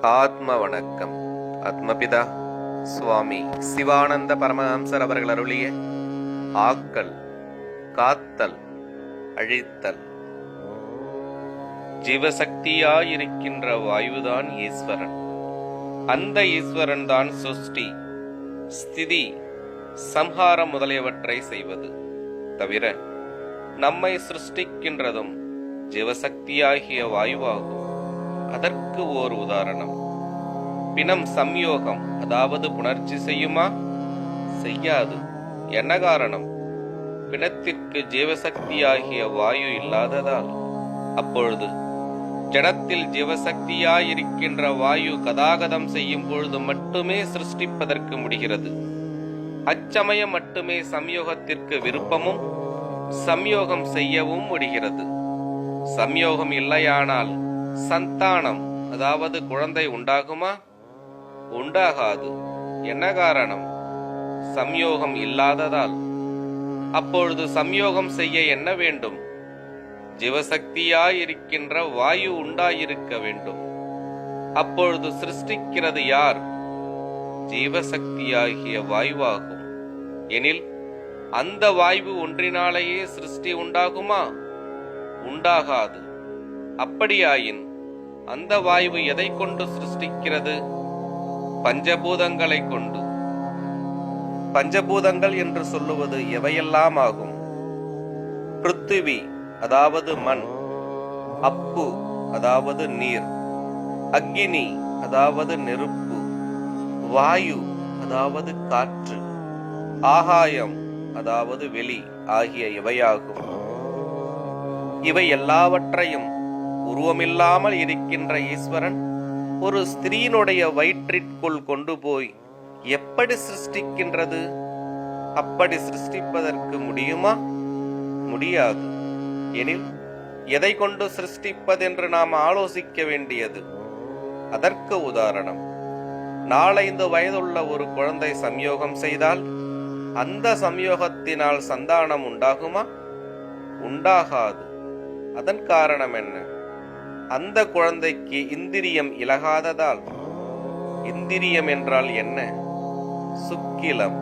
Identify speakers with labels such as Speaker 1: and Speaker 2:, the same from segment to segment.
Speaker 1: ஆத்ம வணக்கம். ஆத்மபிதா சுவாமி சிவானந்த பரமஹம்சர் அவர்கள் அருளிய ஆக்கல், காத்தல், அழித்தல். ஜீவசக்தியாயிருக்கின்ற வாயுதான் ஈஸ்வரன். அந்த ஈஸ்வரன் தான் சிருஷ்டி, ஸ்திதி, சம்ஹாரம் முதலியவற்றை செய்வது. தவிர நம்மை சிருஷ்டிக்கின்றதும் ஜீவசக்தியாகிய வாயுவாகும். அதற்கு ஓர் உதாரணம். பிணம் சம்யோகம், அதாவது புணர்ச்சி செய்யுமா? செய்யாது. என்ன காரணம்? பிணத்திற்கு ஜீவசக்தியாகிய வாயு இல்லாததால். அப்பொழுது ஜடத்தில் ஜீவசக்தியாயிருக்கின்ற வாயு கதாகதம் செய்யும் பொழுது மட்டுமே சிருஷ்டிப்பதற்கு முடிகிறது. அச்சமயம் மட்டுமே சம்யோகத்திற்கு விருப்பமும் சம்யோகம் செய்யவும் முடிகிறது. சம்யோகம் இல்லையானால் சந்தானம், அதாவது குழந்தை உண்டாகுமா? உண்டாகாது. என்ன காரணம்? சம்யோகம் இல்லாததால். அப்பொழுது சம்யோகம் செய்ய என்ன வேண்டும்? ஜீவசக்தியாயிருக்கின்ற வாயு உண்டாயிருக்க வேண்டும். அப்பொழுது சிருஷ்டிக்கிறது யார்? ஜீவசக்தியாகிய வாயுவாகும். எனில் அந்த வாயு ஒன்றினாலேயே சிருஷ்டி உண்டாகுமா? உண்டாகாது. அப்படியாயின் அந்த வாயு எதை கொண்டு சிருஷ்டிக்கிறது? பஞ்சபூதங்களை கொண்டு. பஞ்சபூதங்கள் என்று சொல்லுவது எவையெல்லாம் ஆகும்? பிருத்திவி, அதாவது மண்; அப்பு, அதாவது நீர்; அக்கினி, அதாவது நெருப்பு; வாயு, அதாவது காற்று; ஆகாயம், அதாவது வெளி ஆகிய இவையாகும். இவை எல்லாவற்றையும் உருவமில்லாமல் இருக்கின்ற ஈஸ்வரன் ஒரு ஸ்திரீனுடைய வயிற்றிற்குள் கொண்டு போய் எப்படி சிருஷ்டிக்கின்றது? அப்படி சிருஷ்டிப்பதற்கு முடியுமா? முடியாது. எனில் எதை கொண்டு சிருஷ்டிப்பதென்று நாம் ஆலோசிக்க வேண்டியது. அதற்கு உதாரணம், 4-5 வயதுள்ள ஒரு குழந்தை சம்யோகம் செய்தால் அந்த சம்யோகத்தினால் சந்தானம் உண்டாகுமா? உண்டாகாது. அதன் காரணம் என்ன? அந்த குழந்தைக்கு இந்திரியம் இலகாததால். இந்திரியம் என்றால் என்ன? சுக்கிலம்.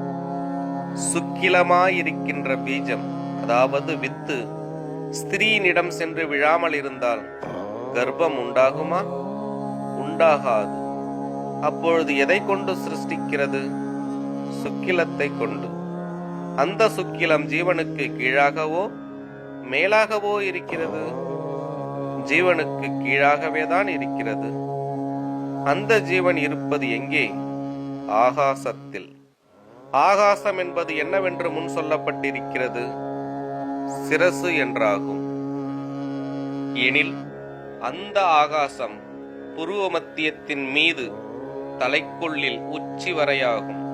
Speaker 1: சுக்கிலமாயிருக்கின்ற பீஜம், அதாவது வித்து, ஸ்திரீனிடம் சென்று விழாமல் இருந்தால் கர்ப்பம் உண்டாகுமா? உண்டாகாது. அப்பொழுது எதை கொண்டு சிருஷ்டிக்கிறது? சுக்கிலத்தை கொண்டு. அந்த சுக்கிலம் ஜீவனுக்கு கீழாகவோ மேலாகவோ இருக்கிறது? ஜீவனுக்கு கீழாகவேதான் இருக்கிறது. அந்த ஜீவன் இருப்பது எங்கே? ஆகாசத்தில். ஆகாசம் என்பது என்னவென்று முன் சொல்லப்பட்டிருக்கிறது? சிரசு என்றாகும். எனில் அந்த ஆகாசம் புருவ மத்தியத்தின் மீது தலைக்குள்ளில் உச்சி வரையாகும்.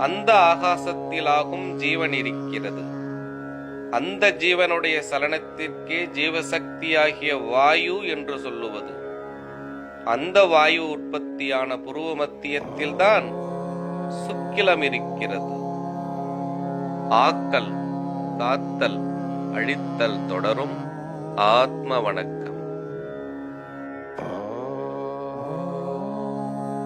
Speaker 1: அந்த ஆகாசத்திலாகும் ஜீவன் இருக்கிறது. அந்த ஜீவனுடைய சலனத்திற்கே ஜீவசக்தியாகிய வாயு என்று சொல்லுவது. அந்த வாயு உற்பத்தியான புருவ மத்தியத்தில்தான் சுக்கிலம் இருக்கிறது. ஆக்கல், காத்தல், அழித்தல் தொடரும். ஆத்ம வணக்கம்.